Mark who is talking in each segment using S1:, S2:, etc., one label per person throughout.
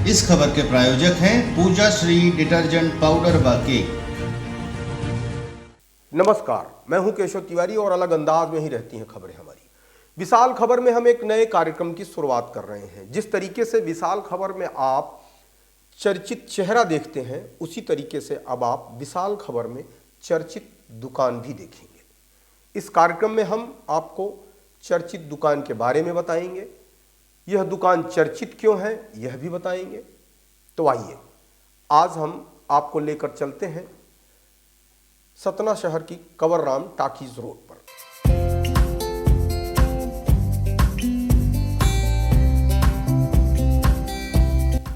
S1: इस खबर के प्रायोजक हैं पूजा श्री डिटर्जेंट पाउडर व केक।
S2: नमस्कार, मैं हूं केशव तिवारी और अलग अंदाज में ही रहती हैं खबरें हमारी। विशाल खबर में हम एक नए कार्यक्रम की शुरुआत कर रहे हैं। जिस तरीके से विशाल खबर में आप चर्चित चेहरा देखते हैं, उसी तरीके से अब आप विशाल खबर में चर्चित दुकान भी देखेंगे। इस कार्यक्रम में हम आपको चर्चित दुकान के बारे में बताएंगे, यह दुकान चर्चित क्यों है यह भी बताएंगे। तो आइए आज हम आपको लेकर चलते हैं सतना शहर की कंवरराम टाकीज रोड पर।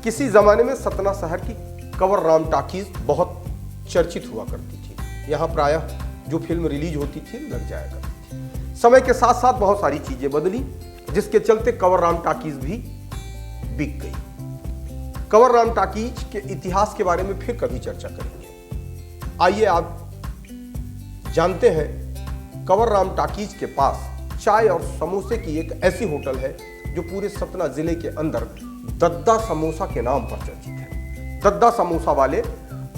S2: किसी जमाने में सतना शहर की कंवरराम टाकीज बहुत चर्चित हुआ करती थी। यहाँ प्रायः जो फिल्म रिलीज होती थी लग जाया करती थी। समय के साथ साथ बहुत सारी चीजें बदली, जिसके चलते कंवरराम टाकीज भी बिक गई। कंवरराम टाकीज के इतिहास के बारे में फिर कभी चर्चा करेंगे। आइए आप जानते हैं कंवरराम टाकीज के पास चाय और समोसे की एक ऐसी होटल है जो पूरे सतना जिले के अंदर दद्दा समोसा के नाम पर चर्चित है। दद्दा समोसा वाले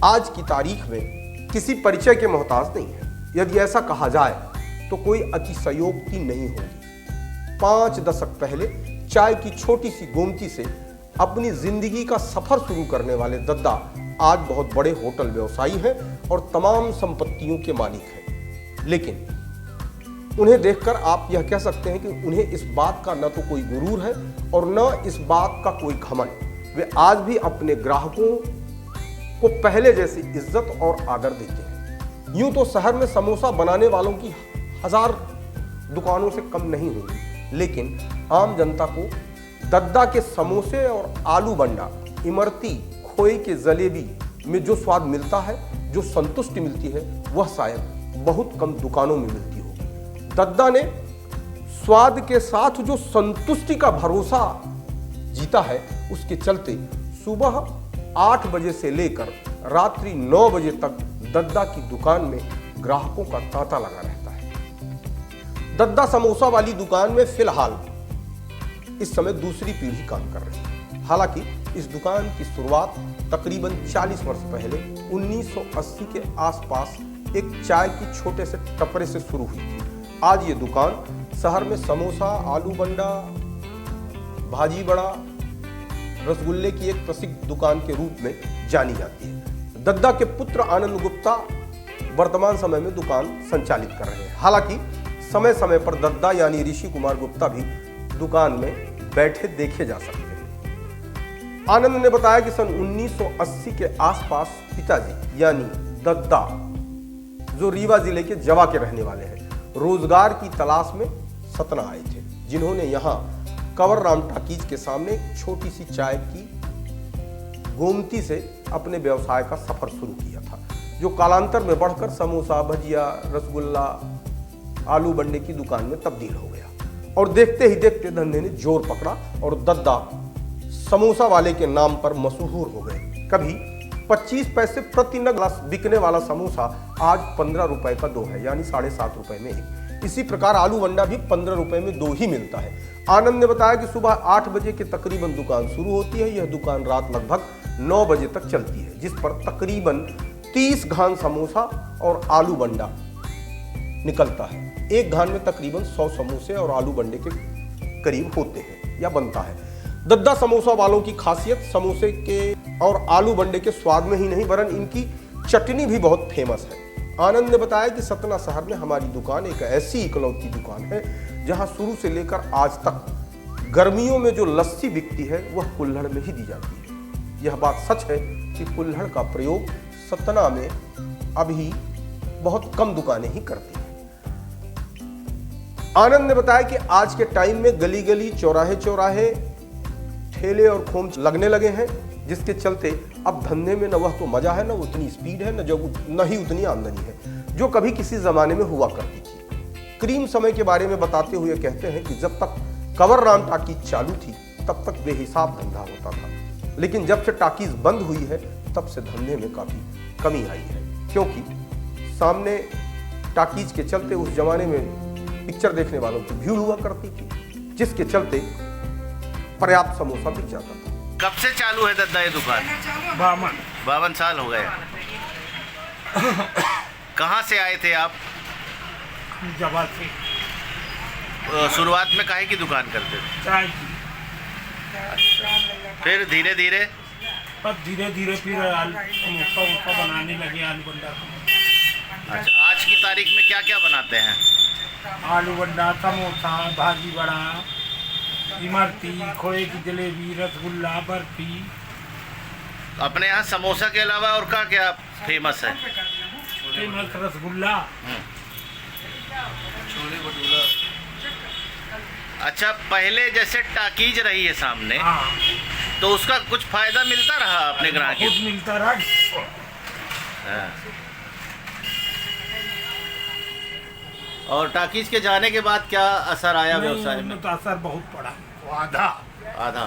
S2: आज की तारीख में किसी परिचय के मोहताज नहीं है। यदि ऐसा कहा जाए तो कोई अतिशयोक्ति नहीं होगी। 5 दशक पहले चाय की छोटी सी गोमती से अपनी जिंदगी का सफर शुरू करने वाले दद्दा आज बहुत बड़े होटल व्यवसायी हैं और तमाम संपत्तियों के मालिक हैं। लेकिन उन्हें देखकर आप यह कह सकते हैं कि उन्हें इस बात का न तो कोई गुरूर है और न इस बात का कोई घमंड। वे आज भी अपने ग्राहकों को पहले जैसी इज्जत और आदर देते हैं। यूं तो शहर में समोसा बनाने वालों की 1000 दुकानों से कम नहीं होगी, लेकिन आम जनता को दद्दा के समोसे और आलू बंडा, इमरती, खोए के जलेबी में जो स्वाद मिलता है, जो संतुष्टि मिलती है, वह शायद बहुत कम दुकानों में मिलती होगी। दद्दा ने स्वाद के साथ जो संतुष्टि का भरोसा जीता है, उसके चलते सुबह 8 बजे से लेकर रात्रि 9 बजे तक दद्दा की दुकान में ग्राहकों का तांता लगा रहता है। दद्दा समोसा वाली दुकान में फिलहाल इस समय दूसरी पीढ़ी काम कर रही है। हालांकि इस दुकान की शुरुआत तकरीबन 40 वर्ष पहले 1980 के आसपास एक चाय की छोटे से टपरे से शुरू हुई थी। आज ये दुकान शहर में समोसा, आलू बंडा, भाजी बड़ा, रसगुल्ले की एक प्रसिद्ध दुकान के रूप में जानी जाती है। दद्दा के पुत्र आनंद गुप्ता वर्तमान समय में दुकान संचालित कर रहे हैं। हालांकि समय समय पर दद्दा यानी ऋषि कुमार गुप्ता भी दुकान में बैठे देखे जा सकते हैं। आनंद ने बताया कि सन 1980 के आसपास पिताजी यानी दद्दा, जो रीवा जिले के जवा के रहने वाले हैं, रोजगार की तलाश में सतना आए थे, जिन्होंने यहाँ कंवरराम टाकीज के सामने एक छोटी सी चाय की गोमती से अपने व्यवसाय का सफर शुरू किया था, जो कालांतर में बढ़कर समोसा, भजिया, रसगुल्ला, आलू बंडे की दुकान में तब्दील हो गया। और देखते ही देखते धंधे ने जोर पकड़ा और दद्दा समोसा वाले के नाम पर मशहूर हो गए। कभी 25 पैसे प्रति नग बिकने वाला समोसा आज 15 रुपए का 2 है, यानी 7.5 रुपए में एक। इसी प्रकार आलू बंडा भी 15 रुपए में 2 ही मिलता है। आनंद ने बताया कि सुबह 8 बजे के तकरीबन दुकान शुरू होती है। यह दुकान रात लगभग 9 बजे तक चलती है, जिस पर तकरीबन 30 घान समोसा और आलू बंडा निकलता है। एक घान में तकरीबन 100 समोसे और आलू बंडे के करीब होते हैं या बनता है। दद्दा समोसा वालों की खासियत समोसे के और आलू बंडे के स्वाद में ही नहीं, वरन इनकी चटनी भी बहुत फेमस है। आनंद ने बताया कि सतना शहर में हमारी दुकान एक ऐसी इकलौती दुकान है जहां शुरू से लेकर आज तक गर्मियों में जो लस्सी बिकती है वह कुल्हड़ में ही दी जाती है। यह बात सच है कि कुल्हड़ का प्रयोग सतना में अभी बहुत कम दुकानें ही करती हैं। आनंद ने बताया कि आज के टाइम में गली गली, चौराहे चौराहे ठेले और खोम लगने लगे हैं, जिसके चलते अब धंधे में न वह तो मजा है, न उतनी स्पीड है, न ही उतनी आमदनी है जो कभी किसी जमाने में हुआ करती थी। क्रीम समय के बारे में बताते हुए कहते हैं कि जब तक कंवरराम टाकीज चालू थी तब तक बेहिसाब धंधा होता था, लेकिन जब से टाकीज बंद हुई है तब से धंधे में काफी कमी आई है, क्योंकि सामने टाकीज के चलते उस जमाने में पिक्चर देखने वालों की भीड़ हुआ करती थी, जिसके चलते पर्याप्त समोसा बिक जाता था।
S1: कब से चालू है दद्दा ये दुकान? 52 साल हो गए। कहाँ से आए थे आप?
S3: जवाब से
S1: शुरुआत में काहे की दुकान करते थे?
S3: चाय की,
S1: फिर धीरे धीरे?
S3: अब धीरे धीरे फिर समोसा बनाने लगे, आलू बंडा।
S1: अच्छा, आज की तारीख में क्या क्या बनाते हैं?
S3: आलू बंडा, समोसा, भाजी बड़ा, इमरती, खोए की जलेबी, रसगुल्ला, बर्फी।
S1: अपने यहाँ समोसा के अलावा और क्या क्या फेमस है?
S3: फेमस रसगुल्ला,
S1: छोले भटूरा। अच्छा, पहले जैसे टाकीज रही है सामने,
S3: हाँ,
S1: तो उसका कुछ फायदा मिलता रहा अपने ग्राहकों
S3: बहुत मिलता रहा।
S1: हाँ। और टाकीज के जाने के बाद क्या असर आया व्यवसाय में?
S3: तो असर बहुत पड़ा, आधा।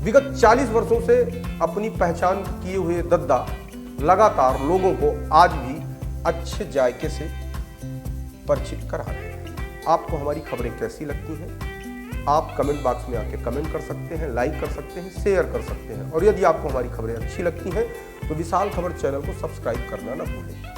S2: विगत 40 वर्षों से अपनी पहचान किए हुए दद्दा लगातार लोगों को आज भी अच्छे जायके से परिचित कराते हैं। आपको हमारी खबरें कैसी लगती हैं? आप कमेंट बॉक्स में आके कमेंट कर सकते हैं, लाइक कर सकते हैं, शेयर कर सकते हैं। और यदि आपको हमारी खबरें अच्छी लगती हैं तो विशाल खबर चैनल को सब्सक्राइब करना ना भूलें।